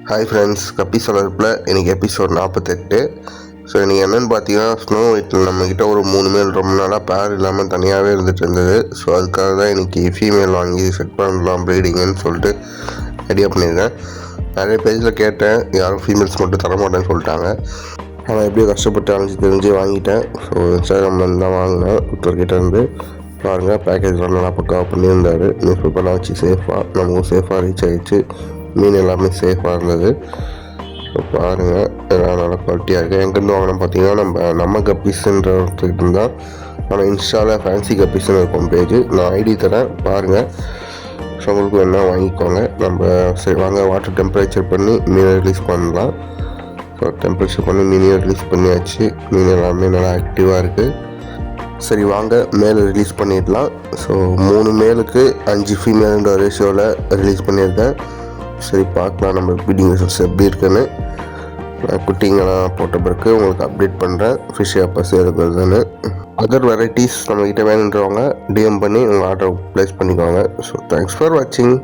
Hi friends, கப்பி வளர்ப்பில் இன்றைக்கி எபிசோட் 48. ஸோ இன்றைக்கி என்னென்னு பார்த்தீங்கன்னா, ஸ்னோ ஒயிட்டில் நம்மக்கிட்ட ஒரு 3 மேல் ரொம்ப நாளாக பேர் இல்லாமல் தனியாகவே இருந்துகிட்டு இருந்தது. ஸோ அதுக்காக தான் இன்றைக்கி ஃபீமேல் வாங்கி செட் பண்ணலாம் ப்ரீடிங்குன்னு சொல்லிட்டு ஐடியா பண்ணியிருக்கேன். நிறைய பேஜில் கேட்டேன், யாரும் ஃபீமேல்ஸ் மட்டும் தரமாட்டேன்னு சொல்லிட்டாங்க. ஆனால் எப்படியோ கஷ்டப்பட்டு அலைஞ்சி தெரிஞ்சு வாங்கிட்டேன். ஸோ இன்ஸ்டாகிராமில் தான் வாங்கினேன். ஒருத்தர்கிட்ட இருந்து பாருங்கள், பேக்கேஜ்லாம் நல்லா பக்காவாக பண்ணியிருந்தார். நியூஸ் பேப்பர்லாம் வச்சு சேஃபாக நமக்கும் சேஃபாக ரீச் ஆகிடுச்சு. மீன் எல்லாமே சேஃபாக இருந்தது. ஸோ பாருங்கள், எல்லாம் நல்லா குவாலிட்டியாக இருக்குது. எங்கேருந்து வாங்கினோம் பார்த்தீங்கன்னா, நம்ம கப்பீஸுன்ற ஒருத்தர்கிட்ட இருந்தால். ஆனால் இன்ஸ்டாவில் ஃபேன்சி கப்பீஸ்ன்னு இருக்கும் பேஜ். நான் ஐடி தரேன், பாருங்கள். ஸோ உங்களுக்கு வேணா வாங்கிக்கோங்க. நம்ம சரி வாங்க, வாட்டர் டெம்பரேச்சர் பண்ணி மீனை ரிலீஸ் பண்ணலாம். ஸோ டெம்பரேச்சர் பண்ணி மீனையும் ரிலீஸ் பண்ணியாச்சு. மீன் எல்லாமே நல்லா ஆக்டிவாக இருக்குது. சரி வாங்க, மேலே ரிலீஸ் பண்ணிடலாம். ஸோ 3 மேலுக்கு 5 ஃபீமேலுன்ற ரேஷியோவில் ரிலீஸ் பண்ணியிருக்கேன். சரி பார்க்கலாம் நம்ம ப்ரீடிங் ரிசல்ட்ஸ் எப்படி இருக்குன்னு. குட்டிங்கெல்லாம் போட்ட பிறகு உங்களுக்கு அப்டேட் பண்ணுறேன் ஃபிஷ் எப்போ சேருக்குறதுன்னு. அதர் வெரைட்டிஸ் நம்மக்கிட்ட வேணுன்றவங்க டிஎம் பண்ணி உங்கள் ஆர்டர் ப்ளேஸ் பண்ணிக்கோங்க. ஸோ தேங்க்ஸ் ஃபார் வாட்சிங்.